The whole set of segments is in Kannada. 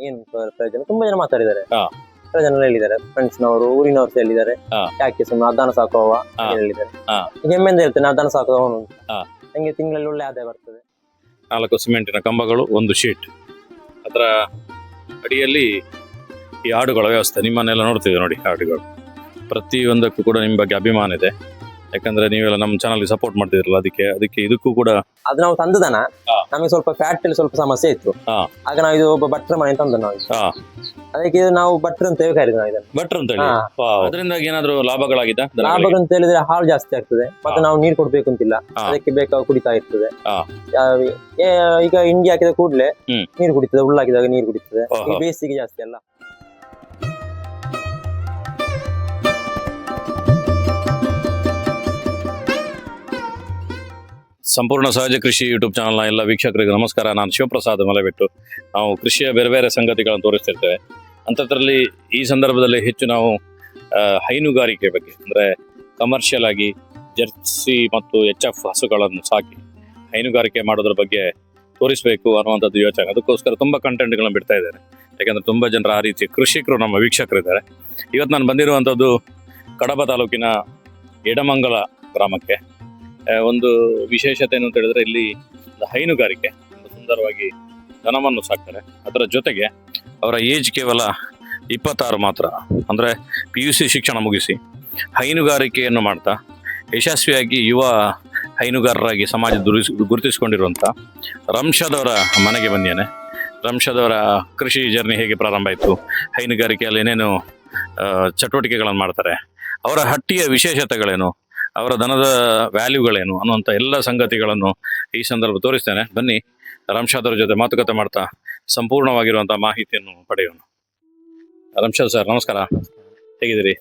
ಏನು ಪ್ರಯೋಜನ ತುಂಬಾ ಜನ ಮಾತಾಡಿದ್ದಾರೆ. ಹಾ. ತುಂಬಾ ಜನ ಹೇಳಿದ್ದಾರೆ, ಫ್ರೆಂಡ್ಸ್ನವರು, ಊರಿನವರು ಸಹ ಹೇಳಿದ್ದಾರೆ. ಹಾ. ಯಾಕೆ ಸುಮ್ಮನೆ ದನ ಸಾಕುವ ಹಾ. ಹೇಳಿದ್ದಾರೆ. ಹಾ. ಈಗ ಹೆಮ್ಮೆಂದ ಹೇಳ್ತೇನೆ, ನಾ ದನ ಸಾಕುವವನು ಅಂತ. ಹಾ. ನಂಗೆ ತಿಂಗಳಲ್ಲಿ ಒಳ್ಳೆ ಆದಾಯ ಬರ್ತದೆ. 4 ಸಿಮೆಂಟಿನ ಕಂಬಗಳು, 1 ಶೀಟ್, ಅದರ ಅಡಿಯಲ್ಲಿ ಈ ಆಡುಗಳ ವ್ಯವಸ್ಥೆ. ನಿಮ್ಮನ್ನೆಲ್ಲ ನೋಡ್ತೀವಿ ನೋಡಿ, ಆಡುಗಳು ಪ್ರತಿಯೊಂದಕ್ಕೂ ಕೂಡ ನಿಮ್ಮ ಬಗ್ಗೆ ಅಭಿಮಾನ ಇದೆ. ಯಾಕಂದ್ರೆ ನೀವೆಲ್ಲ ನಮ್ಮ ಚಾನಲ್ಗೆ ಸಪೋರ್ಟ್ ಮಾಡ್ತಿದ್ರಲ್ಲ, ಅದಕ್ಕೆ ಇದಕ್ಕೂ ಕೂಡ ಅದು ನಾವು ತಂದ ದನ. ಹಾ. ನಮಗೆ ಸ್ವಲ್ಪ ಫ್ಯಾಟ್ ಅಲ್ಲಿ ಸ್ವಲ್ಪ ಸಮಸ್ಯೆ ಇತ್ತು. ಹಾ. ಆಗ ನಾವು ಇದು ಒಬ್ಬ ಭಟ್ರ ಮನೆ ತಂದ ನಾವು. ಹಾ. ಅದಕ್ಕೆ ಇದು ನಾವು ಭಟ್ರ ಅಂತ ಕರೀತೀವಿ ನಾವು ಇದನ್ನು. ಬೆಟ್ರ್ ಅಂತ ಹೇಳಿ. ಹಾ. ಅದರಿಂದಾಗಿ ಏನಾದ್ರು ಲಾಭಗಳಾಗಿದ್ದ? ಲಾಭ ಅಂತ ಹೇಳಿದ್ರೆ ಹಾಲು ಜಾಸ್ತಿ ಆಗ್ತದೆ, ಮತ್ತೆ ಹಾ. ನಾವು ನೀರು ಕೊಡ್ಬೇಕು ಅಂತಿಲ್ಲ. ಹಾ. ಅದಕ್ಕೆ ಬೇಕಾಗ ಕುಡಿತಾ ಇರ್ತದೆ. ಹಾ. ಈಗ ಹಿಂಡಿ ಹಾಕಿದ ಕೂಡಲೇ ಹ್ಮ್. ನೀರು ಕುಡಿತದೆ, ಹುಲ್ಲಾಕಿದಾಗ ನೀರು ಕುಡಿತದೆ. ಓಹೋ. ಈ ಬೇಸಿಗೆ ಜಾಸ್ತಿ ಅಲ್ಲ. ಸಂಪೂರ್ಣ ಸಹಜ ಕೃಷಿ ಯೂಟ್ಯೂಬ್ ಚಾನಲ್ನ ಎಲ್ಲ ವೀಕ್ಷಕರಿಗೆ ನಮಸ್ಕಾರ. ನಾನು ಶಿವಪ್ರಸಾದ್ ಮಲೆಬೆಟ್ಟು. ನಾವು ಕೃಷಿಯ ಬೇರೆ ಬೇರೆ ಸಂಗತಿಗಳನ್ನು ತೋರಿಸ್ತಿರ್ತೇವೆ. ಅಂಥದ್ರಲ್ಲಿ ಈ ಸಂದರ್ಭದಲ್ಲಿ ಹೆಚ್ಚು ನಾವು ಹೈನುಗಾರಿಕೆ ಬಗ್ಗೆ, ಅಂದರೆ ಕಮರ್ಷಿಯಲ್ ಆಗಿ ಜರ್ಸಿ ಮತ್ತು HF ಹಸುಗಳನ್ನು ಸಾಕಿ ಹೈನುಗಾರಿಕೆ ಮಾಡೋದ್ರ ಬಗ್ಗೆ ತೋರಿಸಬೇಕು ಅನ್ನುವಂಥದ್ದು ಯೋಚನೆ. ಅದಕ್ಕೋಸ್ಕರ ತುಂಬ ಕಂಟೆಂಟ್ಗಳನ್ನು ಬಿಡ್ತಾ ಇದ್ದೇನೆ. ಯಾಕೆಂದರೆ ತುಂಬ ಜನರು ಆ ರೀತಿ ಕೃಷಿಕರು ನಮ್ಮ ವೀಕ್ಷಕರಿದ್ದಾರೆ. ಇವತ್ತು ನಾನು ಬಂದಿರುವಂಥದ್ದು ಕಡಬ ತಾಲೂಕಿನ ಎಡಮಂಗಲ ಗ್ರಾಮಕ್ಕೆ. ಒಂದು ವಿಶೇಷತೆ ಏನು ಅಂತ ಹೇಳಿದ್ರೆ, ಇಲ್ಲಿ ಹೈನುಗಾರಿಕೆ ತುಂಬ ಸುಂದರವಾಗಿ ದನವನ್ನು ಸಾಕ್ತಾರೆ. ಅದರ ಜೊತೆಗೆ ಅವರ ಏಜ್ ಕೇವಲ 26 ಮಾತ್ರ. ಅಂದರೆ PUC ಶಿಕ್ಷಣ ಮುಗಿಸಿ ಹೈನುಗಾರಿಕೆಯನ್ನು ಮಾಡ್ತಾ ಯಶಸ್ವಿಯಾಗಿ ಯುವ ಹೈನುಗಾರರಾಗಿ ಸಮಾಜ ಗುರುತಿಸಿಕೊಂಡಿರುವಂಥ ರಂಶದವರ ಮನೆಗೆ ಬಂದಿದ್ದೇನೆ. ರಂಶದವರ ಕೃಷಿ ಜರ್ನಿ ಹೇಗೆ ಪ್ರಾರಂಭ ಆಯಿತು, ಹೈನುಗಾರಿಕೆಯಲ್ಲಿ ಏನೇನು ಚಟುವಟಿಕೆಗಳನ್ನು ಮಾಡ್ತಾರೆ, ಅವರ ಹಟ್ಟಿಯ ವಿಶೇಷತೆಗಳೇನು, ಅವರ ದನದ ವ್ಯಾಲ್ಯೂಗಳೇನು ಅನ್ನುವಂಥ ಎಲ್ಲ ಸಂಗತಿಗಳನ್ನು ಈ ಸಂದರ್ಭ ತೋರಿಸ್ತೇನೆ. ಬನ್ನಿ, ರಂಶಾದವ್ರ ಜೊತೆ ಮಾತುಕತೆ ಮಾಡ್ತಾ ಸಂಪೂರ್ಣವಾಗಿರುವಂಥ ಮಾಹಿತಿಯನ್ನು ಪಡೆಯೋಣ. ರಂಶಾದ್ ಸರ್ ನಮಸ್ಕಾರ, ಹೇಗಿದ್ದೀರಿ?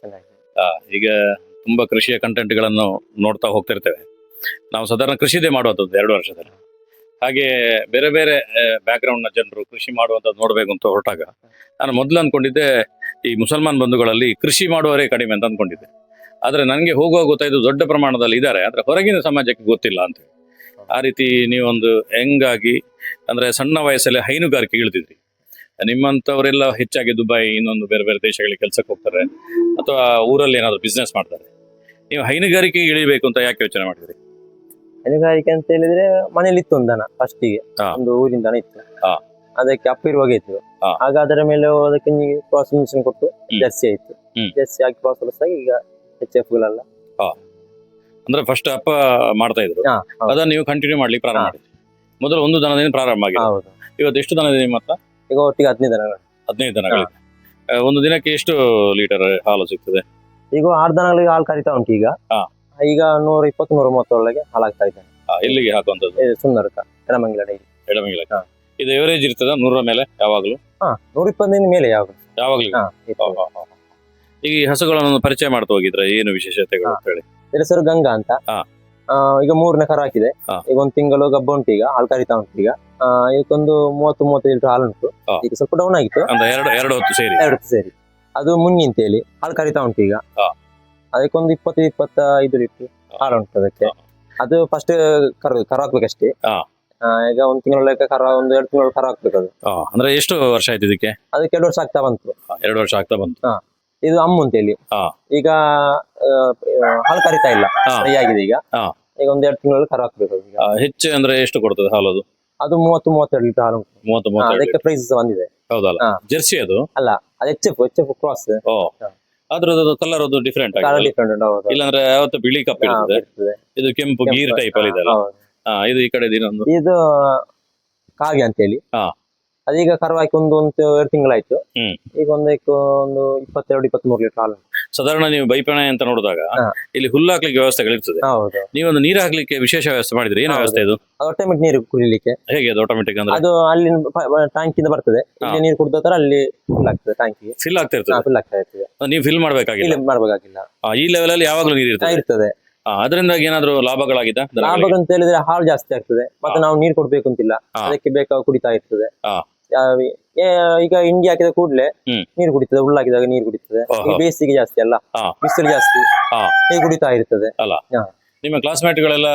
ಚೆನ್ನಾಗಿ. ಈಗ ತುಂಬ ಕೃಷಿಯ ಕಂಟೆಂಟ್ಗಳನ್ನು ನೋಡ್ತಾ ಹೋಗ್ತಿರ್ತೇವೆ. ನಾವು ಸಾಧಾರಣ ಕೃಷಿದೇ ಮಾಡುವಂಥದ್ದು 2 ವರ್ಷದಲ್ಲಿ. ಹಾಗೆ ಬೇರೆ ಬೇರೆ ಬ್ಯಾಕ್ಗ್ರೌಂಡ್ನ ಜನರು ಕೃಷಿ ಮಾಡುವಂಥದ್ದು ನೋಡಬೇಕು ಅಂತ ಹೊರಟಾಗ ನಾನು ಮೊದಲು ಅಂದ್ಕೊಂಡಿದ್ದೆ ಈ ಮುಸಲ್ಮಾನ್ ಬಂಧುಗಳಲ್ಲಿ ಕೃಷಿ ಮಾಡುವವರೇ ಕಡಿಮೆ ಅಂತ ಅಂದ್ಕೊಂಡಿದ್ದೆ. ಆದರೆ ನನಗೆ ಹೋಗುವಾಗ ಗೊತ್ತಾಯ್ತು ದೊಡ್ಡ ಪ್ರಮಾಣದಲ್ಲಿ ಇದ್ದಾರೆ, ಆದರೆ ಹೊರಗಿನ ಸಮಾಜಕ್ಕೆ ಗೊತ್ತಿಲ್ಲ ಅಂತ. ಆ ರೀತಿ ನೀವೊಂದು ಹೆಂಗಾಗಿ ಅಂದರೆ ಸಣ್ಣ ವಯಸ್ಸಲ್ಲಿ ಹೈನುಗಾರಿಕೆ ಇಳಿದಿದ್ರಿ. ನಿಮ್ಮಂಥವರೆಲ್ಲ ಹೆಚ್ಚಾಗಿ ದುಬೈ, ಇನ್ನೊಂದು ಬೇರೆ ಬೇರೆ ದೇಶಗಳಿಗೆ ಕೆಲಸಕ್ಕೆ ಹೋಗ್ತಾರೆ ಅಥವಾ ಊರಲ್ಲಿ ಏನಾದರೂ ಬಿಸ್ನೆಸ್ ಮಾಡ್ತಾರೆ. ನೀವು ಹೈನುಗಾರಿಕೆಗೆ ಇಳಿಬೇಕು ಅಂತ ಯಾಕೆ ಯೋಚನೆ ಮಾಡಿದ್ರಿ? ಹೈನುಗಾರಿಕೆ ಅಂತ ಹೇಳಿದ್ರೆ ಮನೇಲಿ ಇತ್ತು ಒಂದು ದನ ಫಸ್ಟಿಗೆ. ಹಾ. ಒಂದು ಊರಿನ ದನ ಇತ್ತು. ಹಾ. ಅದಕ್ಕೆ ಅಪ್ಪ ಇರುವಾಗ ಇತ್ತು. ಹಾ. ಆಗ ಅದರ ಮೇಲೆ ಅದಕ್ಕೆ ಕ್ರಾಸ್ ಇಂಜೆಕ್ಷನ್ ಕೊಟ್ಟು ಹ್ಮ್. ಜರ್ಸಿ ಆಯ್ತು. ಹ್ಮ್. ಜರ್ಸಿ ಹಾಕಿ ಕ್ರಾಸ್ ಹೊಲಸಾಗಿ ಈಗ HF ಗಳೆಲ್ಲ. ಅಂದ್ರೆ ಫಸ್ಟ್ ಅಪ್ಪ ಮಾಡ್ತಾ ಇದ್ರು, ಹಾ, ಹೌದು. ಅದನ್ನ ನೀವು ಕಂಟಿನ್ಯೂ ಮಾಡ್ಲಿಕ್ಕೆ ಪ್ರಾರಂಭ ಮಾಡಿದ್ರಿ. ಮೊದಲು ಒಂದು ದನದಿಂದ ಪ್ರಾರಂಭ ಆಗಿದೆ. ಹೌದು. ಇವತ್ತು ಎಷ್ಟು ದನ ಇದೆ ನಿಮ್ಮ ಹತ್ರ? ಈಗ ಒಟ್ಟಿಗೆ 15 ದನಗಳು. 15 ದನಗಳಿದೆ. ಒಂದು ದಿನಕ್ಕೆ ಎಷ್ಟು ಲೀಟರ್ ಹಾಲು ಸಿಗ್ತದೆ? ಈಗ 6 ದನಗಳಿಗೆ ಹಾಲು ಕರಿತಾ ಉಂಟು ಈಗ. ಹಾ. ಈಗ 120 130 ಒಳಗೆ ಹಾಲಾಗ್ತಾ ಇದ್ದಾನೆ. ಎಲ್ಲಿಗೆ ಹಾಕುವಂಥದ್ದು? ಸುಂದರಕ ಎಡಮಂಗಿಲ ಡೈರಿ. ಎಡಮಂಗಿಲ. ಹಾ. ಇದು ಎವರೇಜ್ ಇರ್ತದ 100ರ ಮೇಲೆ ಯಾವಾಗ್ಲೂ? 120 ಮೇಲೆ ಯಾವಾಗ ಯಾವಾಗ್ಲೂ? ಈಗ ಈ ಹಸುಗಳನ್ನು ಪರಿಚಯ ಮಾಡ್ತಾ ಹೋಗಿದ್ರೆ ಏನು ವಿಶೇಷತೆಗಳು ಅಂತ ಹೇಳಿ? ಹೆಸರು ಗಂಗಾ ಅಂತ. ಹಾ. ಈಗ 3ನೇ ಕರು ಹಾಕಿದೆ. ಹಾ. ಈಗ 1 ತಿಂಗಳು ಗಬ್ಬ ಉಂಟು, ಈಗ ಹಾಲು ಕರಿತಾ ಉಂಟು. ಈಗ ಇದಕ್ಕೊಂದು 30-35 ಲೀಟರ್ ಹಾಲು ಉಂಟು. ಹಾ. ಈಗ ಸ್ವಲ್ಪ ಡೌನ್ ಆಗಿತ್ತು. ಅಂದ್ರೆ ಎರಡು ಹೊತ್ತು ಸೇರಿ? 2 ಹೊತ್ತು ಸೇರಿ. ಅದು ಮುನ್ನಿ ಅಂತ ಹೇಳಿ ಹಾಲು ಕರಿತಾ ಉಂಟು ಈಗ. ಹಾ. ಅದಕ್ಕೊಂದು 20-25 ಲೀಟರ್ ಹಾಲು ಉಂಟು ಅದಕ್ಕೆ. ಅದು ಫಸ್ಟ್ ಕರು ಹಾಕ್ಬೇಕಷ್ಟೇ. ಹಾ. ಈಗ 1 ತಿಂಗಳ ಕರ, 1-2 ತಿಂಗಳ ಕರ ಹಾಕ್ಬೇಕು ಅದು. ಅಂದ್ರೆ ಎಷ್ಟು ವರ್ಷ ಆಯ್ತು ಇದಕ್ಕೆ? ಅದಕ್ಕೆ 2 ವರ್ಷ ಆಗ್ತಾ ಬಂತು. 2 ವರ್ಷ ಆಗ್ತಾ ಬಂತು. ಇದು ಅಮ್ಮು ಅಂತ ಹೇಳಿ. ಹಾ. ಈಗ ಹಾಲು ಕರಿತಾ ಇಲ್ಲ, ಹಾ. ಫ್ರೈ ಆಗಿದೆ ಈಗ. ಹಾ. ಈಗ 1-2 ತಿಂಗಳಲ್ಲಿ ಕರ ಹಾಕ್ಬೇಕು ಈಗ. ಹೆಚ್ಚು ಅಂದ್ರೆ ಎಷ್ಟು ಕೊಡ್ತದೆ ಹಾಲು ಅದು? ಅದು 30-32 ಲೀಟರ್ ಹಾಲು ಉಂಟು. 30-32 ಅದಕ್ಕೆ ಪ್ರೈಸ್ ಬಂದಿದೆ. ಹೌದಲ್ಲ? ಹಾ. ಜರ್ಸಿ ಅದು? ಅಲ್ಲ, ಅದು HF ಕ್ರಾಸ್. ಓ, ಹಾ. ಅದ್ರದ್ದು ಕಲರ್ ಅದು ಡಿಫ್ರೆಂಟ್ ಕಲರ್ ಆಗಿದೆ. ಡಿಫ್ರೆಂಟ್ ಉಂಟು. ಹೌದು. ಇಲ್ಲಾಂದ್ರೆ ಯಾವತ್ತು ಬಿಳಿ ಕಪ್ಪು ಇರ್ತದೆ, ಇರ್ತದೆ. ಇದು ಕೆಂಪು ಗೀರ್ ಟೈಪ್ ಅಲ್ಲಿ ಇದೆ ಅಲ್ಲ? ಹೌದು. ಇದು ಈ ಕಡೆ ಇನ್ನೊಂದು ಇದು ಕಾಗೆ ಅಂತ ಹೇಳಿ. ಹಾ. ಅದೀಗ ಕರು ಹಾಕಿ 1-2 ತಿಂಗಳಾಯ್ತು. ಹ್ಮ್. ಈಗ ಒಂದು 22-23 ಲೀಟರ್ ಹಾಲು. ಸಾಧಾರಣ ನೀವು ಬೈಪಣೆ ಅಂತ ನೋಡಿದಾಗ ಹಾ. ಇಲ್ಲಿ ಹುಲ್ಲು ಹಾಕ್ಲಿಕ್ಕೆ ವ್ಯವಸ್ಥೆಗಳಿರ್ತದೆ. ಹೌದು. ನೀವೊಂದು ನೀರು ಹಾಕ್ಲಿಕ್ಕೆ ವಿಶೇಷ ವ್ಯವಸ್ಥೆ ಮಾಡಿದ್ರಿ. ಏನು ಹೌದು. ವ್ಯವಸ್ಥೆ ಇದು? ಅದು ಆಟೋಮೆಟಿಕ್ ನೀರು ಕುಡಿಲಿಕ್ಕೆ. ಹೇಗೆ ಅದು ಆಟೋಮೆಟಿಕ್ ಅಂದ್ರೆ? ಅದು ಅಲ್ಲಿ ಟ್ಯಾಂಕಿಂದ ಬರ್ತದೆ. ಹಾ. ಇಲ್ಲಿ ನೀರು ಕುಡಿದ ತರ ಅಲ್ಲಿ ಫುಲ್ ಆಗ್ತದೆ ಟ್ಯಾಂಕಿಗೆ. ಫಿಲ್ ಆಗ್ತಾ ಇರ್ತದೆ? ಫುಲ್ ಆಗ್ತಾ ಇರ್ತದೆ. ನೀವು ಫಿಲ್ ಮಾಡ್ಬೇಕಾಗಿಲ್ಲ? ಇಲ್ಲಿ ಮಾಡ್ಬೇಕಾಗಿಲ್ಲ. ಈ ಲೆವೆಲ್ ಅಲ್ಲಿ ಯಾವಾಗ್ಲೂ ನೀರು ಇರ್ತದೆ? ಇರ್ತದೆ. ಅದರಿಂದಾಗಿ ಏನಾದ್ರು ಲಾಭಗಳಾಗಿದ್ದ? ಲಾಭ ಅಂತ ಹೇಳಿದ್ರೆ ಹಾಲು ಜಾಸ್ತಿ ಆಗ್ತದೆ, ಮತ್ತೆ ನಾವು ನೀರು ಕೊಡ್ಬೇಕು ಅಂತಿಲ್ಲ. ಹಾ. ಅದಕ್ಕೆ ಬೇಕಾಗ ಕುಡಿತಾ ಇರ್ತದೆ. ಹಾ. ಈಗ ಹಿಂಡಿ ಹಾಕಿದ ಕೂಡಲೇ ಹ್ಮ್. ನೀರು ಕುಡಿತದೆ, ಹುಲ್ಲಾಕಿದಾಗ ನೀರು ಕುಡಿತದೆ. ಓಹೋ. ಈ ಬೇಸಿಗೆ ಜಾಸ್ತಿ ಅಲ್ಲ, ಹಾ. ಬಿಸಿಲು ಜಾಸ್ತಿ, ಹಾ. ಹೀಗೆ ಕುಡಿತಾ ಇರ್ತದೆ. ಅಲ್ಲ? ಹಾ. ನಿಮ್ಮ ಕ್ಲಾಸ್ಮೇಟ್ಗಳೆಲ್ಲ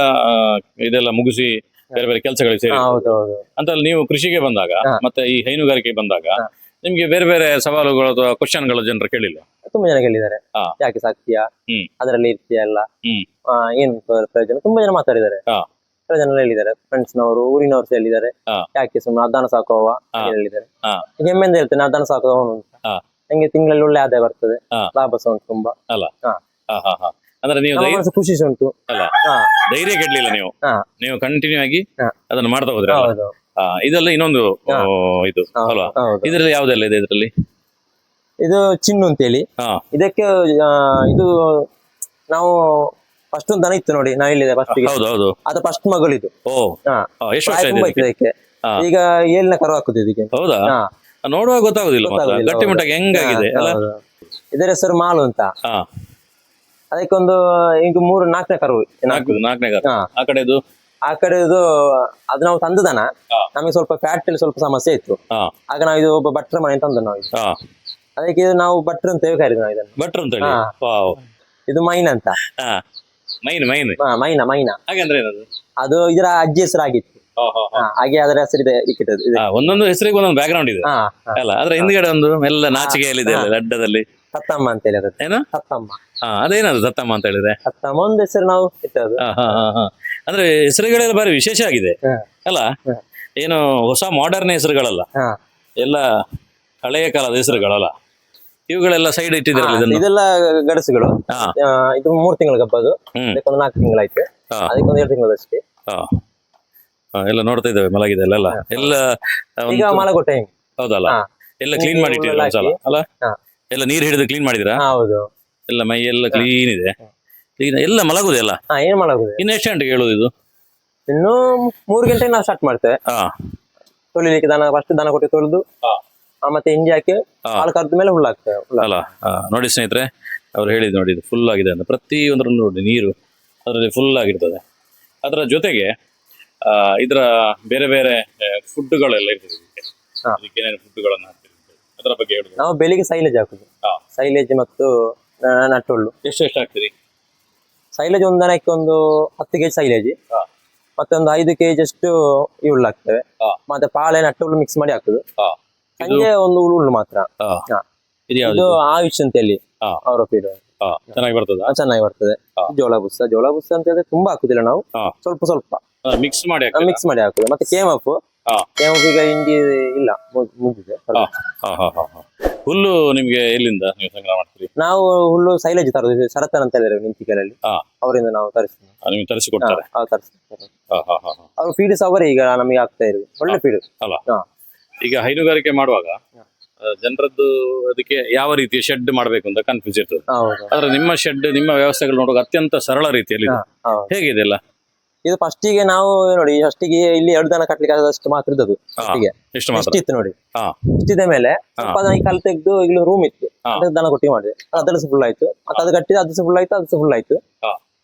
ಇದೆಲ್ಲ ಮುಗಿಸಿ ಬೇರೆ ಬೇರೆ ಕೆಲಸಗಳಿಗೆ ಸೇರಿ ಹೌದೌದು. ಅಂತಲ್ಲಿ ನೀವು ಕೃಷಿಗೆ ಬಂದಾಗ ಹಾ. ಮತ್ತೆ ಈ ಹೈನುಗಾರಿಕೆ ಬಂದಾಗ ನಿಮ್ಗೆ ಬೇರೆ ಬೇರೆ ಸವಾಲುಗಳು ಅಥವಾ ಕ್ವಶನ್ಗಳು ಜನರು ಕೇಳಿಲ್ಲ? ತುಂಬಾ ಜನ ಕೇಳಿದ್ದಾರೆ, ಹಾ. ಯಾಕೆ ಸಾಕ್ತೀಯಾ, ಹ್ಮ್. ಅದರಲ್ಲಿ ಇರ್ತೀಯ ಅಲ್ಲ, ಹ್ಮ್. ಏನ್ ಪ್ರಯೋಜನ, ತುಂಬಾ ಜನ ಮಾತಾಡಿದ್ದಾರೆ. ಹಾ. ತುಂಬಾ ಜನ ಹೇಳಿದ್ದಾರೆ, ಫ್ರೆಂಡ್ಸ್ ನವರು, ಊರಿನವರು ಸಹ ಹೇಳಿದ್ದಾರೆ, ಹಾ. ಯಾಕೆ ಸುಮ್ಮನೆ ದನ ಸಾಕುವ ಹಾ. ಹೇಳಿದ್ದಾರೆ. ಹಾ. ಹೆಮ್ಮೆಂದ ಹೇಳ್ತೇನೆ, ದನ ಸಾಕುವವನು ಅಂತ. ಹಾ. ನಂಗೆ ತಿಂಗಳಲ್ಲಿ ಒಳ್ಳೆ ಆದಾಯ ಬರ್ತದೆ, ಹಾ. ಲಾಭ ಸಹ ಉಂಟು ತುಂಬಾ. ಅಲ್ಲ? ಹಾ. ಹಾ, ಹಾ, ಹಾ. ಅಂದ್ರೆ ನೀವು ನಮ್ಮ ಮನಸ್ಸು ಖುಷಿ ಸಹ ಉಂಟು. ಅಲ್ಲ, ಹಾ. ಧೈರ್ಯ ಕೆಡ್ಲಿಲ್ಲ ನೀವು, ಹಾ. ನೀವು ಕಂಟಿನ್ಯೂ ಆಗಿ ಹಾ. ಅದನ್ನ ಮಾಡ್ತಾ ಹೋದ್ರೆ ಅಲ್ಲ? ಹೌದು ಇದೆಲ್ಲ ಇನ್ನೊಂದು ಹಾ. ಇದು ಅಲ್ವಾ? ಹೌದು. ಇದರಲ್ಲಿ ಯಾವ್ದೆಲ್ಲ ಇದೆ ಇದರಲ್ಲಿ? ಇದು ಚಿನ್ನು ಅಂತೇಳಿ, ಹಾ. ಇದಕ್ಕೆ ಇದು ನಾವು ಫಸ್ಟ್ ಒಂದು ದನ ಇತ್ತು ನೋಡಿ, ನಾ ಹೇಳಿದೆ ಫಸ್ಟ್ ಗೆ, ಹೌದು ಹೌದು. ಅದು ಫಸ್ಟ್ ಮಗಳಿದು. ಓ, ಹಾ. ಎಷ್ಟು ವರ್ಷ ಪ್ರಾಯ ಇದೆ ತುಂಬಾ ಇದಕ್ಕೆ? ಇತ್ತು ಇದಕ್ಕೆ. ಹಾ. ಈಗ ಏಳಿನ ಕರು ಹಾಕುದು ಇದಕ್ಕೆ. ಹೌದಾ? ಹಾ. ನೋಡುವಾಗ ಗೊತ್ತಾಗುದಿಲ್ಲ ಮಾತ್ರ, ಗೊತ್ತಾಗುದಿಲ್ಲ, ಗಟ್ಟಿ ಹೌದು. ಮುಟ್ಟಾಗಿ ಹೆಂಗಾಗಿದೆ ಅಲ್ಲ? ಹೌದು. ಇದರ ಹೆಸರು ಮಾಲು ಅಂತ. ಹಾ. ಅದಕ್ಕೊಂದು ಈಗ 3-4ನೇ ಕರು ನಾಲ್ಕನೇ ಗಾತ್ರ. ಹಾ. ಆ ಕಡೆದು? ಆ ಕಡೆದು ಅದು ನಾವು ತಂದ ದನ, ಹಾ. ನಮಗೆ ಸ್ವಲ್ಪ ಫ್ಯಾಟ್ ಅಲ್ಲಿ ಸ್ವಲ್ಪ ಸಮಸ್ಯೆ ಇತ್ತು. ಹಾ. ಆಗ ನಾವು ಇದು ಒಬ್ಬ ಭಟ್ರ ಮನೆ ತಂದ ನಾವು ಇದು. ಹಾ. ಅದಕ್ಕೆ ಇದು ನಾವು ಭಟ್ರು ಅಂತೇವೆ ಕರೀದು ನಾವು ಇದನ್ನು. ಭಟ್ರು ಅಂತ ಹೇಳಿ? ಹಾ. ವಾವ್. ಇದು ಮೈನ್ ಅಂತ. ಹಾ. ಮೈನ್ ಮೈನ್ ಮೈನ ಮೈನ ಹಾಗಂದ್ರೆ ಏನದು? ಅದು ಇದರ ಅಜ್ಜಿ ಹೆಸರಾಗಿತ್ತು. ಹಾ, ಹಾ, ಹಾ. ಹಾಗೆ ಅದರ ಹೆಸರಿದೆ ಇಕ್ಕಿಟ್ಟದ್ದು ಇದು. ಹಾ, ಒಂದೊಂದು ಹೆಸರಿಗೆ ಒಂದೊಂದು ಬ್ಯಾಕ್ ಗ್ರೌಂಡ್ ಇದೆ ಹಾ, ಹಾ. ಅಲ್ಲ? ಅದ್ರ ಹಿಂದ್ಗಡೆ ಒಂದು ಎಲ್ಲ ನಾಚಿಕೆಯಲ್ಲಿದೆ ಅಲ್ಲ, ಅಡ್ಡದಲ್ಲಿ ಸತ್ತಮ್ಮ ಅಂತೇಳಿ ಅದು. ಏನು? ಸತ್ತಮ್ಮ. ಹಾ, ಅದೇನದು ಸತ್ತಮ್ಮ ಅಂತ ಹೇಳಿದ್ರೆ? ಸತ್ತಮ್ಮ ಒಂದು ಹೆಸರು ನಾವು ಇಟ್ಟದ್ದು. ಹಾ, ಹಾ, ಹಾ, ಹಾ. ಅಂದ್ರೆ ಹೆಸರುಗಳೆಲ್ಲ ಬಾರಿ ವಿಶೇಷ ಆಗಿದೆ ಹಾ. ಅಲ್ಲ? ಹಾ. ಏನು ಹೊಸ ಮಾಡರ್ನ್ ಹೆಸರುಗಳಲ್ಲ, ಹಾ. ಎಲ್ಲ ಹಳೆಯ ಕಾಲದ ಹೆಸರುಗಳಲ್ಲ. ಇವುಗಳೆಲ್ಲ ಸೈಡ್ ಇಟ್ಟಿದ್ದೀರಲ್ಲ ಇದನ್ನು? ಇದೆಲ್ಲ ಗಡಸುಗಳು. ಹಾ. ಇದು 3 ತಿಂಗಳ ಗಬ್ಬದು. ಹ್ಮ್. ಅದಕ್ಕೊಂದು 4 ತಿಂಗಳಾಯ್ತು. ಹಾ. ಅದಕ್ಕೊಂದು 2 ತಿಂಗಳದಷ್ಟೇ. ಹಾ. ಹಾ, ಎಲ್ಲ ನೋಡ್ತಾ ಇದ್ದೇವೆ, ಮಲಗಿದೆ ಅಲ್ಲ ಎಲ್ಲ ಈಗ ಮಲಗೋ ಟೈಮ್. ಹೌದಲ್ಲ? ಹಾ. ಎಲ್ಲ ಕ್ಲೀನ್ ಮಾಡಿ ಇಟ್ಟಿದ್ದೀರಾ ಒಂದ್ಸಲ ಅಲ್ಲ? ಹಾ. ಎಲ್ಲ ನೀರು ಹಿಡಿದು ಕ್ಲೀನ್ ಮಾಡಿದಿರಾ? ಹೌದು. ಎಲ್ಲ ಮೈ ಎಲ್ಲ ಕ್ಲೀನ್ ಇದೆ, ಕ್ಲೀನ್ ಎಲ್ಲ ಮಲಗುದು ಎಲ್ಲ. ಹಾ, ಏನ್ ಮಲಗುದು. ಇನ್ನು ಎಷ್ಟು ಗಂಟೆಗೆ ಹೇಳುದು ಇದು? ಇನ್ನು 3 ಗಂಟೆಗೆ ನಾವು ಸ್ಟಾರ್ಟ್ ಮಾಡ್ತೇವೆ ಹಾ. ತೊಳಿಲಿಕ್ಕೆ. ಫಸ್ಟ್ ದನ ಕೊಟ್ಟು ತೊಳೆದು ಹಾ. ಮತ್ತೆ ಹಿಂಡಿ ಹಾಕಿ ಹಾ. ಹಾಲು ಕರೆದ ಮೇಲೆ ಹುಲ್ಲಾಗ್ತೇವೆ. ಅಲ್ಲ? ನೋಡಿ ಸ್ನೇಹಿತರೆ, ಅವ್ರು ಹೇಳಿದ್ ನೋಡಿ, ಇದು ಫುಲ್ ಆಗಿದೆ ಅಂತ. ಪ್ರತಿ ಒಂದರಲ್ಲೂ ನೋಡಿ ನೀರು ಅದರಲ್ಲಿ ಫುಲ್ ಆಗಿರ್ತದೆ. ಅದರ ಜೊತೆಗೆ ಇದರ ಬೇರೆ ಬೇರೆ ಫುಡ್ಗಳೆಲ್ಲ ಇರ್ತದೆ ಇದಕ್ಕೆ. ಹಾ. ಇದಕ್ಕೆ ಏನೇನು ಫುಡ್ಗಳನ್ನು ಹಾಕ್ತೀರಿ ಅದರ ಬಗ್ಗೆ ಹೇಳುದು? ನಾವು ಬೆಳಿಗ್ಗೆ ಸೈಲೇಜ್ ಹಾಕುದು. ಹಾ. ಸೈಲೇಜ್ ಮತ್ತು ನಟ್ಟೊಳ್ಳು. ಎಷ್ಟು ಹಾಕ್ತೀರಿ? ಸೈಲೇಜ್ ಒಂದು ದನಕ್ಕೆ ಒಂದು 10 kg ಸೈಲೇಜ್, ಹಾ. ಮತ್ತೆ ಒಂದು 5 kg ಅಷ್ಟು ಈ ಹುಲ್ಲು ಹಾಕ್ತೇವೆ. ಹಾ. ಮತ್ತೆ ಪಾಳೆ ನಟ್ಟೊಳ್ಳು ಮಿಕ್ಸ್ ಮಾಡಿ ಹಾಕುದು. ಹಾ. ಸಂಜೆ ಒಂದು ಹುಲ್ಲು ಮಾತ್ರ. ಹಾ. ಹಾ. ಇದು ಯಾವ್ದು? ಇದು ಆಯುಷ್ ಅಂತ ಹೇಳಿ ಹಾ. ಅವರ ಫೀಡ್. ಹಾ, ಚೆನ್ನಾಗಿ ಬರ್ತದ? ಚೆನ್ನಾಗಿ ಬರ್ತದೆ. ಹಾ. ಜೋಳ ಬುಸ್ಸ ಅಂತ ಹೇಳಿದ್ರೆ ತುಂಬಾ ಹಾಕುದಿಲ್ಲ ನಾವು, ಹಾ. ಸ್ವಲ್ಪ ಸ್ವಲ್ಪ ಮಿಕ್ಸ್ ಮಾಡಿ ಹಾಕ್ತೀರಾ? ಮಿಕ್ಸ್ ಮಾಡಿ ಹಾಕುದು. ಮತ್ತೆ ಕೇಮಫ್. ಹಾ. ಕೇಮಫ್ ಈಗ ಹಿಂಡಿ ಇಲ್ಲ, ಮುಗಿದಿದೆ. ಹಾ. ಹಾ, ಹಾ, ಹಾ, ಹಾ. ಹುಲ್ಲು ನಿಮ್ಗೆ ಎಲ್ಲಿಂದ ನೀವು ಸಂಗ್ರಹ ಮಾಡ್ತೀರಿ? ನಾವು ಹುಲ್ಲು ಸೈಲೇಜ್ ತರುದು, ಶರತ್ತನ್ ಅಂತ ಹೇಳಿದ್ರೆ ನಿಂತಿಕೆರಲ್ಲಿ, ಹಾ. ಅವರಿಂದ ನಾವು ತರಿಸ್ತೀವಿ. ನೀವು ತರಿಸಿಕೊಡ್ತಾರೆ? ತರಿಸ್ತಾರೆ. ಹಾ, ಹಾ, ಹಾ, ಹಾ. ಅವ್ರು ಫೀಡ್ ಸಹ ಅವರೇ ಈಗ ನಮಗೆ ಆಗ್ತಾ ಇರೋದು, ಒಳ್ಳೆ ಫೀಡ್. ಅಲ್ಲ? ಹಾ. ಈಗ ಹೈನುಗಾರಿಕೆ ಮಾಡುವಾಗ ಜನರದ್ದು ಅದಕ್ಕೆ ಯಾವ ರೀತಿ ಶೆಡ್ ಮಾಡಬೇಕು ಅಂತ ಕನ್ಫ್ಯೂಸ್ ಇರ್ತದೆ. ಹೌದು. ಆದ್ರೆ ನಿಮ್ಮ ಶೆಡ್, ನಿಮ್ಮ ವ್ಯವಸ್ಥೆಗಳು ನೋಡುವಾಗ ಅತ್ಯಂತ ಸರಳ ರೀತಿಯಲ್ಲಿ ಇದೆ. ಹಾ, ಹೌದು. ಹೇಗಿದೆ ಎಲ್ಲ? ಇದು ಫಸ್ಟಿಗೆ ನಾವು ನೋಡಿ, ಫಸ್ಟಿಗೆ ಇಲ್ಲಿ 2 ದನ ಕಟ್ಲಿಕ್ಕೆ ಆದಷ್ಟು ಮಾತ್ರ ಇದ್ದದ್ದು. ಫಸ್ಟಿಗೆ ಎಷ್ಟು ಮಾತ್ರ? ಇಷ್ಟಿತ್ತು ನೋಡಿ. ಹಾ. ಇಷ್ಟಿದ ಮೇಲೆ ಸ್ವಲ್ಪ ದನ ಈ ಕಲ್ ತೆಗೆದು ಇಲ್ಲಿ ರೂಮ್ ಇತ್ತು, ಹಾ. ಅದಕ್ಕೆ ದನ ಕೊಟ್ಟಿ ಮಾಡಿದೆ. ಅದರ ಫುಲ್ ಆಯ್ತು. ಮತ್ತೆ ಅದು ಕಟ್ಟಿದ ಅದು ಫುಲ್ ಆಯ್ತು, ಅದು ಫುಲ್ ಆಯ್ತು. ಹಾ.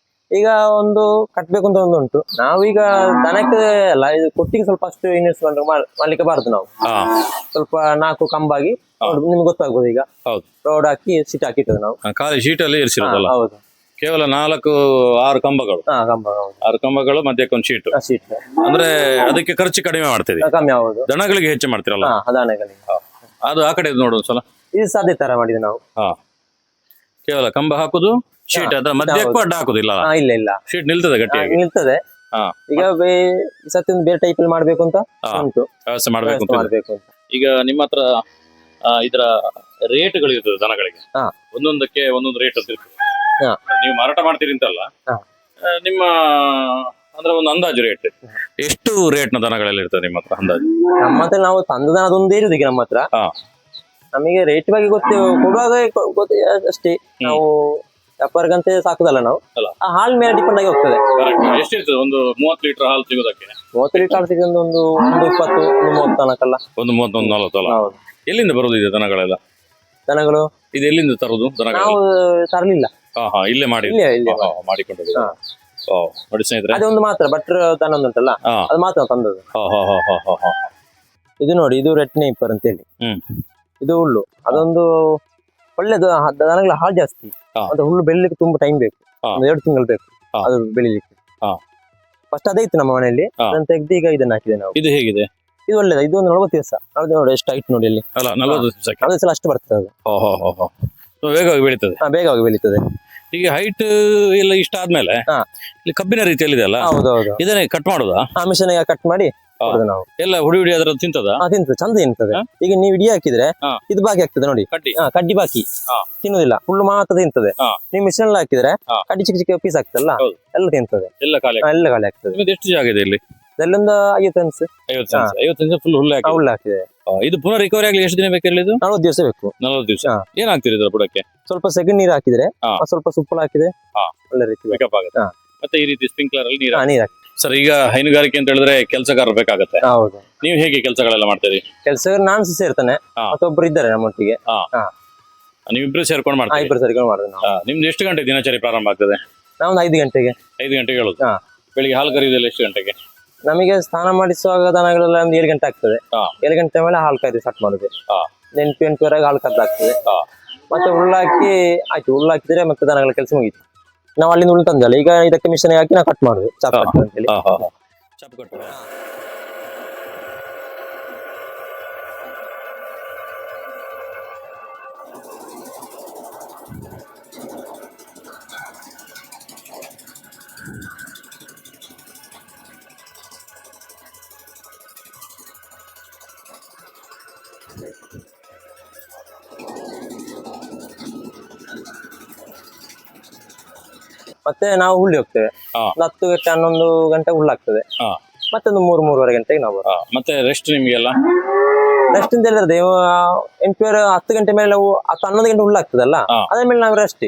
ಈಗ ಒಂದು ಕಟ್ಬೇಕು ಅಂತ ಒಂದು ಉಂಟು. ನಾವೀಗ ದನಕ್ಕೆ ಅಲ್ಲ, ಇದು ಕೊಟ್ಟಿಗೆ ಸ್ವಲ್ಪ ಅಷ್ಟು ಇನ್ವೆಸ್ಟ್ಮೆಂಟ್ ಮಾಡ್ಲಿಕ್ಕೆ ಬಾರದು. ನಾವು ಹಾ. ಸ್ವಲ್ಪ 4 ಕಂಬಾಗಿ ನಿಮ್ಗೆ ಗೊತ್ತಾಗ್ಬೋದು. ಈಗ ಹೌದು, ರೋಡ್ ಹಾಕಿ ಸಿಟ್ ಹಾಕಿಟ್ಟದು ನಾವು. ಖಾಲಿ ಶೀಟ್ ಅಲ್ಲಿ ಇರಿಸಿರೋದಲ್ಲ? ಹೌದು. ಕೇವಲ 4-6 ಕಂಬಗಳು. ಹಾ, ಕಂಬ. ಹೌದು. 6 ಕಂಬಗಳು, ಮಧ್ಯಕ್ಕೊಂದು ಶೀಟ್. ಶೀಟ್ ಅಂದ್ರೆ ಅದಕ್ಕೆ ಖರ್ಚು ಕಡಿಮೆ ಮಾಡ್ತೀರಿ, ಕಮ್ಮಿ ಆಗುದು. ದನಗಳಿಗೆ ಹೆಚ್ಚು ಮಾಡ್ತೀರಲ್ಲ? ಹಾ, ದನಗಳಿಗೆ. ಅದು ಆ ಕಡೆ ನೋಡು ಒಂದ್ಸಲ. ಇದು ಸಾಧ್ಯ ತರ ಮಾಡಿದೆ ನಾವು. ಹಾ. ಕೇವಲ ಕಂಬ ಹಾಕುದು, ಶೀಟ್ ಅದರ ಮಧ್ಯಕ್ಕೂ ಅಡ್ಡ ಹಾಕುದಿಲ್ಲ? ಇಲ್ಲ ಇಲ್ಲ, ಶೀಟ್ ನಿಲ್ತದೆ ಗಟ್ಟಿಯಾಗಿ? ನಿಲ್ತದೆ. ಹಾ. ಈಗ ಈ ಸತಿ ಒಂದು ಬೇರೆ ಟೈಪ್ ಅಲ್ಲಿ ಮಾಡ್ಬೇಕು ಅಂತ ಉಂಟು, ವ್ಯವಸ್ಥೆ ಮಾಡ್ಬೇಕು ಅಂತ. ಮಾಡ್ಬೇಕು ಅಂತ. ಈಗ ನಿಮ್ಮ ಹತ್ರ ಇದರ ರೇಟ್ಗಳು ಇರ್ತದೆ ದನಗಳಿಗೆ? ಹಾ. ಒಂದೊಂದಕ್ಕೆ ಒಂದೊಂದು ರೇಟ್ ಅಂತ ಇರ್ತದೆ. ಹಾ. ನೀವು ಮಾರಾಟ ಮಾಡ್ತೀರಿ ಅಂತಲ್ಲ, ಹಾ. ನಿಮ್ಮ ಅಂದ್ರೆ ಒಂದು ಅಂದಾಜು ರೇಟ್ ಎಷ್ಟು ರೇಟ್ ನ ದನಗಳೆಲ್ಲ ಇರ್ತದೆ ನಿಮ್ಮ ಹತ್ರ ಅಂದಾಜು? ನಮ್ಮ ಹತ್ರ ನಾವು ತಂದ ದನ ಅದೊಂದೇ ಇರುದು ಈಗ ನಮ್ಮ ಹತ್ರ. ಹಾ. ನಮಗೆ ರೇಟ್ ಬಗ್ಗೆ ಕೊಡುವಾಗ ಅಷ್ಟೇ. ನಾವು ವ್ಯಾಪಾರಕ್ಕಂತೆ ಸಾಕುದಲ್ಲ ನಾವು, ಅಲ್ಲ. ಆ ಹಾಲ್ ಮೇಲೆ ಡಿಪೆಂಡ್ ಆಗಿ ಹೋಗ್ತದೆ. ಎಷ್ಟಿರ್ತದೆ ಒಂದು 30 ಲೀಟರ್ ಹಾಲು ಸಿಗೋದಕ್ಕೆ? 30 ಲೀಟರ್ ಹಾಲು ಸಿಗೋದು ಒಂದು 20, 30 ತನಕಲ್ಲ. ಒಂದು 30, 40 ಅಲ್ಲ? ಹೌದು. ಎಲ್ಲಿಂದ ಬರುದು ಇದು ದನಗಳೆಲ್ಲ? ದನಗಳು ಇದು ಎಲ್ಲಿಂದ ತರುದು ದನಗಳು? ನಾವು ತರಲಿಲ್ಲ, ಹಾ, ಹಾ, ಇಲ್ಲೇ ಮಾಡಿ ಇಲ್ಲೇ ಮಾಡಿಕೊಂಡಿದ್ದೀವಿ. ನೋಡಿ ಸ್ನೇಹಿತರೆ, ಅದೊಂದು ಮಾತ್ರ ಭಟ್ರ ದನ ಉಂಟಲ್ಲ, ಹಾ. ಅದು ಮಾತ್ರ ತಂದದ್ದು. ಹಾ, ಹಾ, ಹಾ, ಹಾ, ಹಾ, ಹಾ. ಇದು ನೋಡಿ, ಇದು ರೆಡ್ ನೇಪರ್ ಅಂತ ಹೇಳಿ. ಹ್ಮ್. ಇದು ಹುಲ್ಲು, ಅದೊಂದು ಒಳ್ಳೆದು. ದನಗಳ ಹಾಲು ಜಾಸ್ತಿ. ಹಾ. ಮತ್ತೆ ಹುಲ್ಲು ಬೆಳಿಲಿಕ್ಕೆ ತುಂಬಾ ಟೈಮ್ ಬೇಕು, ಹಾ. ಒಂದು 2 ತಿಂಗಳು ಬೇಕು. ಹಾ. ಅದು ಬೆಳಿಲಿಕ್ಕೆ. ಹಾ. ಫಸ್ಟ್ ಅದೇ ಇತ್ತು ನಮ್ಮ ಮನೆಯಲ್ಲಿ, ಹಾ. ಅದನ್ನ ತೆಗ್ದು ಈಗ ಇದನ್ನ ಹಾಕಿದೆ ನಾವು. ಇದು ಹೇಗಿದೆ? ಇದು ಒಳ್ಳೇದು, ಇದು ಒಂದು 40 ದಿವಸ. ಅದು ನೋಡಿ ಎಷ್ಟು ಹೈಟ್ ನೋಡಿ ಇಲ್ಲಿ, ಅಲ್ಲ 40 ದಿವಸಕ್ಕೆ 40 ದಿವಸ ಅಷ್ಟು ಬರ್ತದೆ ಅದು. ಓಹೋ ವೇಗವಾಗಿ ಬೆಳೀತದೆ. ಬೇಗವಾಗಿ ಬೆಳೀತದೆ. ಈಗ ಹೈಟ್ ಎಲ್ಲ ಇಷ್ಟ ಆದ್ಮೇಲೆ ಹಾ. ಇಲ್ಲಿ ಕಬ್ಬಿನ ರೀತಿಯಲ್ಲಿ ಇದೆ ಅಲ್ಲ, ಹೌದೌದು. ಇದನ್ನೇ ಕಟ್ ಮಾಡುದಾ? ಆ ಮಿಷನ್ ಕಟ್ ಮಾಡಿ ಕೊಡುದು ನಾವು. ಎಲ್ಲ ಹುಡಿ ಅದರ ತಿಂತದ? ತಿಂತದೆ, ಚಂದ ತಿಂತದೆ. ಈಗ ನೀವು ಇಡಿ ಹಾಕಿದ್ರೆ ಹಾ. ಇದು ಬಾಕಿ ಆಗ್ತದೆ ನೋಡಿ, ಕಡ್ಡಿ ಕಡ್ಡಿ ಬಾಕಿ ಹಾ. ತಿನ್ನುದಿಲ್ಲ, ಫುಲ್ ಮಾತ್ರ ತಿಂತದೆ. ಹಾ. ನೀವು ಮಿಷನ್ ಹಾಕಿದ್ರೆ ಹಾ. ಕಡ್ಡಿ ಚಿಕ್ಕ ಚಿಕ್ಕ ಪೀಸ್ ಆಗ್ತದಲ್ಲ, ಹೌದು. ಎಲ್ಲ ತಿಂತದೆ, ಎಲ್ಲ ಖಾಲಿ ಎಲ್ಲ ಖಾಲಿ ಆಗ್ತದೆ. ನಿಮ್ಮದು ಎಷ್ಟು ಜಾಗ ಇದೆ ಇಲ್ಲಿ? ಇದೆಲ್ಲೊಂದು 50 ಸೆನ್ಸ್ 50 ಸೆನ್ಸ್ ಫುಲ್ ಹುಲ್ಲು ಹಾಕಿ. ಹುಲ್ಲು ಹಾಕಿದೆ. ಇದು ಪುನಃ ರಿಕವರಿ ಆಗ್ಲಿ ಎಷ್ಟು ದಿನ ಬೇಕಿರಲಿ? ಇದು 40 ದಿವಸ ಬೇಕು. 40 ದಿವಸ. ಹಾ. ಏನಾಗ್ತಿರಿ ಇದ್ರ ಬುಡಕ್ಕೆ? ಸ್ವಲ್ಪ ಸೆಗಣಿ ನೀರು ಹಾಕಿದ್ರೆ, ಹಾ. ಸ್ವಲ್ಪ ಸುಪ್ಪಳ ಹಾಕಿದ್ರೆ ಹಾ. ಒಳ್ಳೆ ರೀತಿ ಪಿಕಪ್ ಆಗುತ್ತೆ. ಹಾ. ಮತ್ತೆ ಈ ರೀತಿ ಸ್ಪ್ರಿಂಕ್ಲರ್ ಅಲ್ಲಿ ನೀರು ನೀರು ಹಾಕಿ. ಸರ್, ಈಗ ಹೈನುಗಾರಿಕೆ ಅಂತ ಹೇಳಿದ್ರೆ ಕೆಲಸಗಾರರು ಬೇಕಾಗತ್ತೆ. ಹೌದು. ನೀವು ಹೇಗೆ ಕೆಲಸಗಳೆಲ್ಲ ಮಾಡ್ತೀರಿ? ಕೆಲಸ ನಾನು ಸೇರ್ತಾನೆ, ಹಾ. ಮತ್ತೊಬ್ರು ಇದ್ದಾರೆ ನಮ್ಮೊಟ್ಟಿಗೆ. ನೀವಿಬ್ರು ಸೇರ್ಕೊಂಡು ಮಾಡ್ತೀರಿ? ಇಬ್ಬರು ಸೇರ್ಕೊಂಡು ಮಾಡೋದು ನಾವು. ನಿಮ್ದು ಎಷ್ಟು ಗಂಟೆ ದಿನಚರಿ ಪ್ರಾರಂಭ ಆಗ್ತದೆ? ನಾವೊಂದು 5 ಗಂಟೆಗೆ. 5 ಗಂಟೆಗೆ ಹೇಳುದು. ಹಾ. ಬೆಳಿಗ್ಗೆ ಹಾಲು ಕರೆಯುವುದೆಲ್ಲ ಎಷ್ಟು ಗಂಟೆಗೆ? ನಮಗೆ ಸ್ನಾನ ಮಾಡಿಸುವಾಗ ದನಗಳೆಲ್ಲ ಒಂದು 7 ಗಂಟೆ ಆಗ್ತದೆ. ಹಾ. 7 ಗಂಟೆ ಮೇಲೆ ಹಾಲು ಕರೆದು ಸ್ಟಾರ್ಟ್ ಮಾಡುದು. ಹಾ. 8-8:30 ಹಾಲು ಕರೆದಾಗ್ತದೆ. ಹಾ. ಮತ್ತೆ ಹುಲ್ಲಾಕಿ ಆಯ್ತು, ಹುಲ್ಲಾಕಿದ್ರೆ ಮತ್ತೆ ದನಗಳ ಕೆಲಸ ಮುಗೀತು. ನಾವು ಅಲ್ಲಿಂದ ಹುಲ್ಲು ತಂದಲ್ಲ, ಈಗ ಇದಕ್ಕೆ ಮಿಷನ್ ಹಾಕಿ ನಾವು ಕಟ್ ಮಾಡುದು, ಚಾಪ್ ಕಟ್ ಅಂತೇಳಿ. ಚಾಪ್ ಕಟ್ಟು. ಮತ್ತೆ ನಾವು ಹುಳ್ಳಿ ಹೋಗ್ತೇವೆ. ಹಾ. 10 ಗಂಟೆ 11 ಗಂಟೆ ಹುಲ್ಲಾಗ್ತದೆ. ಹಾ. ಮತ್ತೊಂದು 3-3:30 ಗಂಟೆಗೆ ನಾವು ಬರೋದು. ಮತ್ತೆ ರೆಸ್ಟ್ ನಿಮ್ಗೆಲ್ಲ? ರೆಸ್ಟ್ ಅಂತ ಹೇಳಿದ್ರೆ 8 10 ಗಂಟೆ ಮೇಲೆ ನಾವು 10-11 ಗಂಟೆ ಹುಲ್ಲಾಗ್ತದಲ್ಲ, ಹಾ. ಅದ್ರ ಮೇಲೆ ನಾವು ರೆಸ್ಟ್.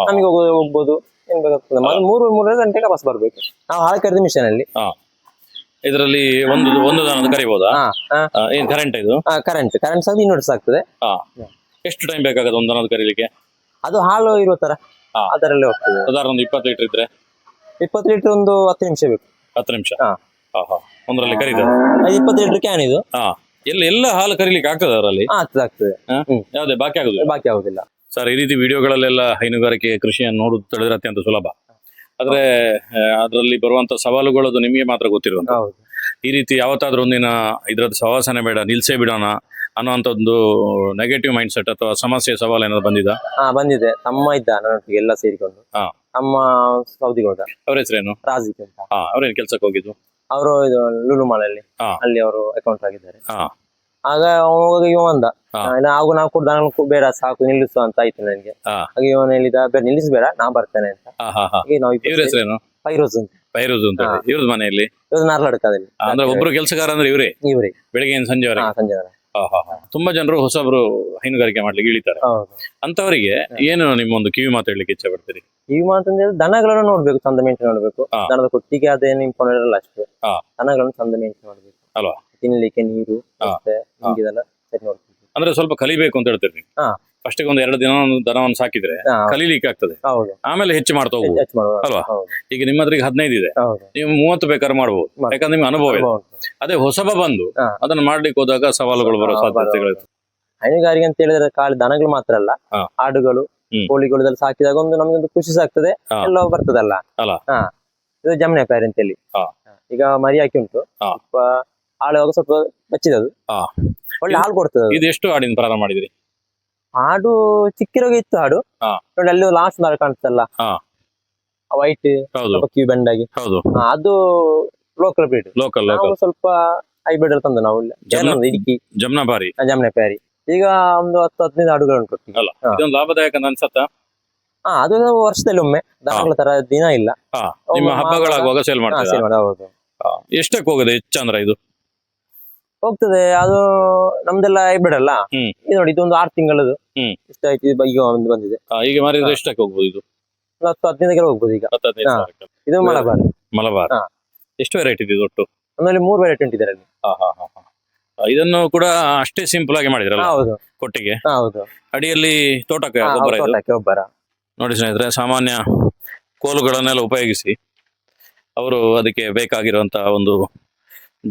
ನಮಗೆ ಹೋಗ್ಬೋದು, ಏನ್ ಬೇಕಾಗ್ತದೆ. 3-3:30 ಗಂಟೆಗೆ ವಾಪಸ್ ಬರ್ಬೇಕು. ನಾವು ಹಾಲು ಕರೆದ ಮಿಷನ್ ಅಲ್ಲಿ. ಇದರಲ್ಲಿ ಒಂದು ದನದ ಕರಿಬಹುದಾ? ಏನ್ ಕರೆಂಟ್ ಇದು? ಕರೆಂಟ್ ಸಹ ಇನ್ವರ್ಟರ್ಸ್ ಆಗ್ತದೆ. ಎಷ್ಟು ಟೈಮ್ ಬೇಕಾಗತ್ತೆ ಒಂದು ದನದ ಕರೀಲಿಕ್ಕೆ? ಅದು ಹಾಲು ಇರೋ ತರ ಅದರಲ್ಲೇ ಹೋಗ್ತದೆ. ಸಾಧಾರಣ ಒಂದು 20 ಲೀಟರ್ ಇದ್ರೆ 20 ಲೀಟರ್ ಒಂದು 10 ನಿಮಿಷ ಬೇಕು. 10 ನಿಮಿಷ ಒಂದರಲ್ಲಿ ಕರೀತದೆ. 20 ಲೀಟರ್ ಕ್ಯಾನ್ ಇದು. ಎಲ್ಲ ಹಾಲು ಕರೀಲಿಕ್ಕೆ ಆಗ್ತದೆ ಅದರಲ್ಲಿ? ಆಗ್ತದೆ. ಯಾವುದೇ ಬಾಕಿ ಆಗುದಿಲ್ಲ? ಬಾಕಿ ಆಗುದಿಲ್ಲ ಸರ್. ಈ ರೀತಿ ವಿಡಿಯೋಗಳಲ್ಲೆಲ್ಲ ಹೈನುಗಾರಿಕೆ ಕೃಷಿಯನ್ನು ನೋಡುದು ತಿಳಿದ್ರೆ ಅತ್ಯಂತ ಸುಲಭ. ಆದ್ರೆ ಅದರಲ್ಲಿ ಬರುವಂತ ಸವಾಲುಗಳು ಅದು ನಿಮಗೆ ಮಾತ್ರ ಗೊತ್ತಿರುವಂತ. ಈ ರೀತಿ ಯಾವತ್ತಾದ್ರೂ ಒಂದಿನ ಇದ್ರದ್ದು ಸವಾಸನೆ ಬೇಡ, ನಿಲ್ಸೇ ಬಿಡೋಣ ಅನ್ನುವಂತ ಒಂದು ನೆಗೆಟಿವ್ ಮೈಂಡ್ ಸೆಟ್ ಅಥವಾ ಸಮಸ್ಯೆ ಸವಾಲು ಏನಾದ್ರು ಬಂದಿದೆ? ಬಂದಿದೆ. ತಮ್ಮ ಇದ್ದ ನನ್ನೊಟ್ಟಿಗೆ ಎಲ್ಲ ಸೇರಿಕೊಂಡು. ತಮ್ಮ ಸೌದಿಗೆ ಹೋದ. ಅವ್ರ ಹೆಸರೇನು? ರಾಜಿಕ್ ಅಂತ. ಅವ್ರೇನು ಕೆಲ್ಸಕ್ಕೆ ಹೋಗಿದ್ದು? ಅವರು ಇದು ಲುಲು ಮಾಲಲ್ಲಿ, ಅಲ್ಲಿ ಅವರು ಅಕೌಂಟ್ ಆಗಿದ್ದಾರೆ. ಆಗ ಅವಾಗ ಇವ ಅಂದ, ನಾವು ಕೂಡ ದನ ಬೇಡ, ಸಾಕು ನಿಲ್ಲಿಸು ಅಂತ ಆಯ್ತು ನನಗೆ. ಹಾಗೆ ಇವನು ಹೇಳಿದ, ಬೇಡ ನಿಲ್ಲಿಸಬೇಡ, ನಾ ಬರ್ತೇನೆ ಅಂತ. ಇವ್ರ ಹೆಸರೇನು? ಫೈರೋಜ್ ಅಂತ. ಫೈರೋಜ್ ಅಂತ. ಇವ್ರದ್ದು ಮನೆಯಲ್ಲಿ? ಇವ್ರದ್ದು ನಾರ್ಲಡ್ಕದಲ್ಲಿ. ಅಂದ್ರೆ ಒಬ್ರು ಕೆಲಸಗಾರ ಅಂದ್ರೆ ಇವ್ರೇ ಬೆಳಿಗ್ಗೆ ಸಂಜೆವರೆಗೆ? ಸಂಜೆ. ತುಂಬಾ ಜನರು ಹೊಸಬ್ರು ಹೈನುಗಾರಿಕೆ ಮಾಡ್ಲಿಕ್ಕೆ ಇಳಿತಾರೆ. ಅಂತವರಿಗೆ ಏನು ನಿಮ್ಮ ಒಂದು ಕಿವಿ ಮಾತು ಹೇಳಲಿಕ್ಕೆ ಇಚ್ಛೆ ಪಡ್ತೀರಿ? ಕಿವಿ ಮಾತು ಅಂದ್ರೆ ದನಗಳನ್ನು ನೋಡ್ಬೇಕು, ಚಂದ ಮೇಂಟೈನ್ ಮಾಡ್ಬೇಕು. ದನದ ಕೊಟ್ಟಿಗೆ ಅದೇನು ಇಂಪಾರ್ಟೆಂಟ್ ಅಲ್ಲ ಅಷ್ಟೇ. ದನಗಳನ್ನು ಚಂದ ಮೇಂಟೈನ್ ಮಾಡ್ಬೇಕು ಅಲ್ವಾ? ತಿನ್ಲಿಕ್ಕೆ ನೀರು ಮತ್ತೆ ಹಿಂಗಿದೆಲ್ಲ ಸರಿ ನೋಡ್ಬೇಕು. ಅಂದ್ರೆ ಸ್ವಲ್ಪ ಕಲಿಬೇಕು ಅಂತ ಹೇಳ್ತೀರಿ ನೀವು? ಫಸ್ಟ್ ಒಂದು 2 ದಿನ ದನವನ್ನು ಸಾಕಿದ್ರೆ ಕಲೀಲಿಕ್ಕೆ ಆಗ್ತದೆ, ಆಮೇಲೆ ಹೆಚ್ಚು ಮಾಡ್ತಾ ಹೋಗ್ಬೋದು ಅಲ್ವಾ? ಈಗ ನಿಮ್ಮ ಹತ್ರ 15 ಇದೆ, ನೀವು 30 ಬೇಕಾದ್ರೆ ಮಾಡ್ಬೋದು, ಯಾಕಂದ್ರೆ ನಿಮ್ಗೆ ಅನುಭವ ಇದೆ. ಅದೇ ಹೊಸಬ ಬಂದು ಅದನ್ನ ಮಾಡ್ಲಿಕ್ಕೆ ಹೋದಾಗ ಸವಾಲುಗಳು ಬರೋ ಸಾಧ್ಯತೆಗಳು. ಹೈನುಗಾರಿಕೆ ಅಂತ ಹೇಳಿದ್ರೆ ಖಾಲಿ ದನಗಳು ಮಾತ್ರ ಅಲ್ಲ, ಆಡುಗಳು, ಕೋಳಿಗಳು ಇದೆಲ್ಲ ಸಾಕಿದಾಗ ಒಂದು ನಮ್ಗೆ ಒಂದು ಖುಷಿ ಆಗ್ತದೆ, ಎಲ್ಲ ಬರ್ತದಲ್ಲ. ಇದು ಜಮನೆ ಪ್ಯಾರಿ ಅಂತ ಹೇಳಿ ಈಗ ಮರಿ ಹಾಕಿ ಉಂಟು, ಹಾಳುವಾಗ ಸ್ವಲ್ಪ ಬಚ್ಚಿದದು, ಒಳ್ಳೆ ಹಾಲು ಕೊಡ್ತದೆ. ಇದು ಎಷ್ಟು ಹಾಡಿನ ಪ್ರಾರಂಭ ಮಾಡಿದ್ರಿ? ಹಾಡು ಚಿಕ್ಕಿರೋಗ ಇತ್ತು ಹಾಡು ನೋಡಿ, ಅಲ್ಲಿ ಲಾಸ್ಟ್ ನಾಳೆ ಕಾಣ್ತಲ್ಲ ವೈಟ್ ಕ್ಯೂ ಬೆಂಡ್ ಆಗಿ, ಅದು ಲೋಕಲ್ ಬ್ರೀಡ್. ಸ್ವಲ್ಪ ಹೈಬ್ರಿಡ್ ತಂದು ನಾವು ಇಡಿಕಿ ಜಮ್ನಾಪಾರಿ, ಜಮ್ನಾಪಾರಿ. ಈಗ ಒಂದು 10-15 ಹಾಡುಗಳು ಉಂಟು. ಇದೊಂದು ಲಾಭದಾಯಕ ಅನ್ಸತ್ತ? ಅದು ವರ್ಷದಲ್ಲಿ ಒಮ್ಮೆ, ದನಗಳ ತರ ದಿನ ಇಲ್ಲ. ನಿಮ್ಮ ಹಬ್ಬಗಳಾಗುವಾಗ ಸೇಲ್ ಮಾಡ್ತಾರೆ? ಹೌದು. ಎಷ್ಟಕ್ಕೆ ಹೋಗಿದೆ ಹೆಚ್ಚು ಅಂದ್ರೆ ಇದು? ಹೋಗ್ತದೆ, ಅದು ನಮ್ದೆಲ್ಲ ಹೈಬ್ರಿಡ್ ಅಲ್ಲ. ಇದು ನೋಡಿ, ಇದೊಂದು 6 ತಿಂಗಳದು ಇಷ್ಟ ಆಯ್ತು. ಈಗ ಒಂದು ಬಂದಿದೆ. ಈಗ ಮಾರಿದ್ರೆ ಎಷ್ಟಕ್ಕೆ ಹೋಗ್ಬೋದು ಇದು? 10-15 ಹೋಗ್ಬೋದು ಈಗ. ಇದು ಮಲಬಾರ್. ಎಷ್ಟು ವೆರೈಟಿ ಇದೆ ಒಟ್ಟು? ನಮ್ಮಲ್ಲಿ 3 ವೆರೈಟಿ ಉಂಟು ಇದರಲ್ಲಿ. ಇದನ್ನು ಕೂಡ ಅಷ್ಟೇ ಸಿಂಪಲ್ ಆಗಿ ಮಾಡಿದ್ರಲ್ಲ? ಹೌದು. ಕೊಟ್ಟಿಗೆ? ಹೌದು. ಅಡಿಯಲ್ಲಿ ತೋಟಕ್ಕೆ ಗೊಬ್ಬರ ನೋಡಿ ಸ್ನೇಹಿತರೆ, ಸಾಮಾನ್ಯ ಕೋಲುಗಳನ್ನೆಲ್ಲ ಉಪಯೋಗಿಸಿ ಅವರು ಅದಕ್ಕೆ ಬೇಕಾಗಿರುವಂತಹ ಒಂದು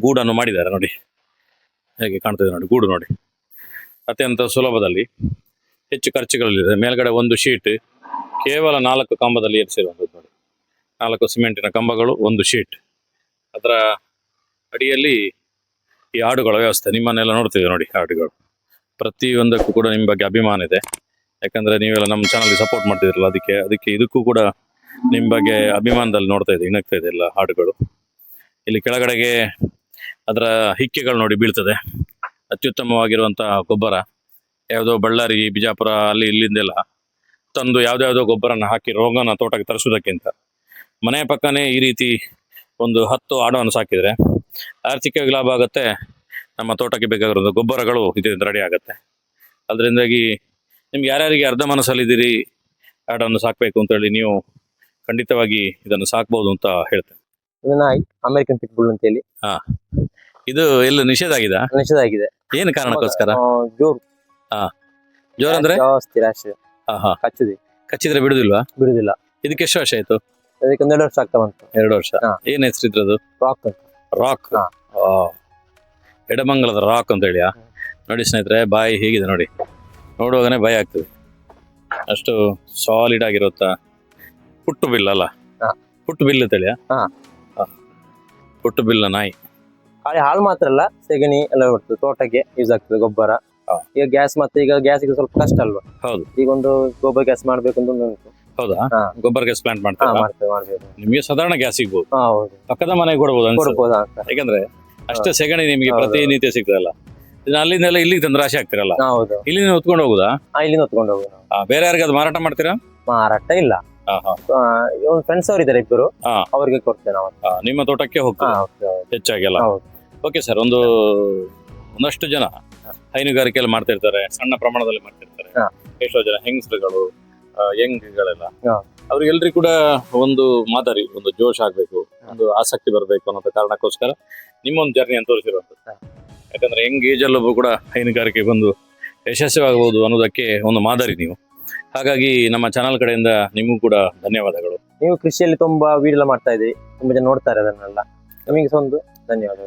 ಗೂಡನ್ನು ಮಾಡಿದ್ದಾರೆ. ನೋಡಿ ಹೇಗೆ ಕಾಣ್ತದೆ ನೋಡಿ, ಗೂಡು ನೋಡಿ, ಅತ್ಯಂತ ಸುಲಭದಲ್ಲಿ, ಹೆಚ್ಚು ಖರ್ಚುಗಳಲ್ಲಿದೆ. ಮೇಲ್ಗಡೆ ಒಂದು ಶೀಟ್, ಕೇವಲ 4 ಕಂಬದಲ್ಲಿ ಏರಿಸಿರುವಂಥದ್ದು ನೋಡಿ. 4 ಸಿಮೆಂಟಿನ ಕಂಬಗಳು, ಒಂದು ಶೀಟ್, ಅದರ ಅಡಿಯಲ್ಲಿ ಈ ಆಡುಗಳ ವ್ಯವಸ್ಥೆ ನಿಮ್ಮನ್ನೆಲ್ಲ ನೋಡ್ತಿದ್ದೆ ನೋಡಿ. ಆಡುಗಳು ಪ್ರತಿಯೊಂದಕ್ಕೂ ಕೂಡ ನಿಮ್ಮ ಬಗ್ಗೆ ಅಭಿಮಾನ ಇದೆ. ಯಾಕಂದ್ರೆ ನೀವೆಲ್ಲ ನಮ್ಮ ಚಾನಲ್ಗೆ ಸಪೋರ್ಟ್ ಮಾಡ್ತಿದ್ರಲ್ಲ, ಅದಕ್ಕೆ ಇದಕ್ಕೂ ಕೂಡ ನಿಮ್ಮ ಬಗ್ಗೆ ಅಭಿಮಾನದಲ್ಲಿ ನೋಡ್ತಾ ಇದೆ, ಇಣಗ್ತಾ ಇದೆ ಎಲ್ಲ ಹಾಡುಗಳು. ಇಲ್ಲಿ ಕೆಳಗಡೆಗೆ ಅದರ ಹಿಕ್ಕೆಗಳು ನೋಡಿ ಬೀಳ್ತದೆ. ಅತ್ಯುತ್ತಮವಾಗಿರುವಂತಹ ಗೊಬ್ಬರ, ಯಾವುದೋ ಬಳ್ಳಾರಿ, ಬಿಜಾಪುರ ಅಲ್ಲಿ ಇಲ್ಲಿಂದೆಲ್ಲ ತಂದು ಯಾವ್ದಾವುದೋ ಗೊಬ್ಬರನ ಹಾಕಿ ರೋಗನ ತೋಟಕ್ಕೆ ತರಿಸೋದಕ್ಕಿಂತ ಮನೆ ಪಕ್ಕನೇ ಈ ರೀತಿ ಒಂದು 10 ಆಡುವನ್ನು ಸಾಕಿದ್ರೆ ಆರ್ಥಿಕವಾಗಿ ಲಾಭ ಆಗುತ್ತೆ. ನಮ್ಮ ತೋಟಕ್ಕೆ ಬೇಕಾಗಿರೋ ಗೊಬ್ಬರಗಳು ಇದರಿಂದ ರೆಡಿ ಆಗುತ್ತೆ. ಅದರಿಂದಾಗಿ ನಿಮ್ಗೆ ಯಾರ್ಯಾರಿಗೆ ಅರ್ಧ ಮನಸ್ಸಲ್ಲಿದ್ದೀರಿ ಆಡನ್ನು ಸಾಕಬೇಕು ಅಂತೇಳಿ, ನೀವು ಖಂಡಿತವಾಗಿ ಇದನ್ನು ಸಾಕ್ಬೋದು ಅಂತ ಹೇಳ್ತೇನೆ. ಇದು ನಾಯಿ ಅಮೆರಿಕನ್ ಪಿಟ್ ಬುಲ್ ಅಂತ ಹೇಳಿ. ಇದು ಎಲ್ಲ ನಿಷೇಧ ಆಗಿದೆ? ನಿಷೇಧ ಆಗಿದೆ. ಏನು ಕಾರಣಕ್ಕೋಸ್ಕರ? ಜೋರು ಜೋರ್ ಅಂದ್ರೆ ಜಾಸ್ತಿ ರಾಶಿ ಕಚ್ಚುದಿ. ಕಚ್ಚಿದ್ರೆ ಬಿಡುದಿಲ್ವಾ? ಬಿಡುದಿಲ್ಲ. ಇದಕ್ಕೆ ಎಷ್ಟು ವರ್ಷ ಆಯ್ತು? ಅದಕ್ಕೆ 1 2 ವರ್ಷ ಆಗ್ತಾ ಬಂತು. 2 ವರ್ಷ. ಏನ್ ಹೆಸರಿದ್ರದು? ರಾಕ್ ಅಂತ. ರಾಕ್. ಎಡಮಂಗಲದ ರಾಕ್ ಅಂತ ಹೇಳಿಯಾ? ನೋಡಿ ಸ್ನೇಹಿತರೆ, ಬಾಯಿ ಹೇಗಿದೆ ನೋಡಿ, ನೋಡುವಾಗನೇ ಭಯ ಆಗ್ತದೆ. ಅಷ್ಟು ಸಾಲಿಡ್ ಆಗಿರುತ್ತಾ. ಪುಟ್ಟು ಬಿಲ್ ಅಲ್ಲ? ಪುಟ್ಟು ಬಿಲ್ ಅಂತೇಳಿಯಾ? ಪುಟ್ಟು ಬಿಲ್ಲ ನಾಯಿ. ಖಾಲಿ ಹಾಲು ಮಾತ್ರ ಅಲ್ಲ, ಸೆಗಣಿ ಎಲ್ಲ ಬರ್ತದೆ, ತೋಟಕ್ಕೆ ಯೂಸ್ ಆಗ್ತದೆ ಗೊಬ್ಬರ. ಈಗ ಗ್ಯಾಸ್, ಮತ್ತೆ ಈಗ ಗ್ಯಾಸ್ಗೆ ಸ್ವಲ್ಪ ಕಷ್ಟ ಅಲ್ವಾ? ಹೌದು. ಈಗ ಒಂದು ಗೊಬ್ಬರ ಗ್ಯಾಸ್ ಮಾಡ್ಬೇಕು ಅಂತ ಉಂಟು. ಹೌದಾ? ಗೊಬ್ಬರ ಗ್ಯಾಸ್ ಪ್ಲಾಂಟ್ ಮಾಡ್ತಾರೆ. ನಿಮಗೆ ಸಾಧಾರಣ ಗ್ಯಾಸ್ ಸಿಗ್ಬೋದು, ಪಕ್ಕದ ಮನೆಗೆ ಕೊಡ್ಬೋದು. ಯಾಕಂದ್ರೆ ಅಷ್ಟೇ ಸೆಗಣಿ ನಿಮಗೆ ಪ್ರತಿನಿತ್ಯ ಸಿಗ್ತದಲ್ಲ. ಅಲ್ಲಿಂದೆಲ್ಲ ಇಲ್ಲಿಗೆ ತಂದ್ರೆ ರಾಶಿ ಆಗ್ತಿರಲ್ಲ, ಇಲ್ಲಿಂದ ಹೊತ್ಕೊಂಡು ಹೋಗುದಾ? ಇಲ್ಲಿಂದ ಹೊತ್ಕೊಂಡು ಹೋಗುದು. ಬೇರೆ ಯಾರಿಗೆ ಅದು ಮಾರಾಟ ಮಾಡ್ತೀರಾ? ಮಾರಾಟ ಇಲ್ಲ, ಫ್ರೆಂಡ್ಸ್ ಅವ್ರು ಇದಾರೆ ಇಬ್ಬರು, ಅವ್ರಿಗೆ ಕೊಡ್ತೇವೆ ನಾವು. ನಿಮ್ಮ ತೋಟಕ್ಕೆ ಹೋಗ್ತದೆ ಹೆಚ್ಚಾಗಿ ಎಲ್ಲ? Okay sir. ಒಂದಷ್ಟು ಜನ ಹೈನುಗಾರಿಕೆಯಲ್ಲಿ ಮಾಡ್ತಿರ್ತಾರೆ, ಸಣ್ಣ ಪ್ರಮಾಣದಲ್ಲಿ ಮಾಡ್ತಿರ್ತಾರೆ. ಎಷ್ಟೋ ಜನ ಹೆಂಗಸರುಗಳು, ಯಂಗ್ಗಳೆಲ್ಲ, ಅವ್ರಿಗೆಲ್ರಿಗೂ ಕೂಡ ಒಂದು ಮಾದರಿ, ಒಂದು ಜೋಶ್ ಆಗ್ಬೇಕು, ಒಂದು ಆಸಕ್ತಿ ಬರಬೇಕು ಅನ್ನೋ ಕಾರಣಕ್ಕೋಸ್ಕರ ನಿಮ್ಮೊಂದು ಜರ್ನಿಯನ್ನು ತೋರಿಸಿರುವಂಥದ್ದು. ಯಾಕಂದ್ರೆ ಯಂಗ್ ಏಜ್ ಅಲ್ಲೊಬ್ಬರು ಕೂಡ ಹೈನುಗಾರಿಕೆ ಬಂದು ಯಶಸ್ವಿಯಾಗಬಹುದು ಅನ್ನೋದಕ್ಕೆ ಒಂದು ಮಾದರಿ ನೀವು. ಹಾಗಾಗಿ ನಮ್ಮ ಚಾನಲ್ ಕಡೆಯಿಂದ ನಿಮಗೂ ಕೂಡ ಧನ್ಯವಾದಗಳು. ನೀವು ಕೃಷಿಯಲ್ಲಿ ತುಂಬಾ ವಿಡಿಯೋ ಮಾಡ್ತಾ ಇದ್ದೀರಿ, ತುಂಬಾ ಜನ ನೋಡ್ತಾರೆ ಅದನ್ನೆಲ್ಲ, ನಿಮಗೆ ಒಂದು ಧನ್ಯವಾದಗಳು.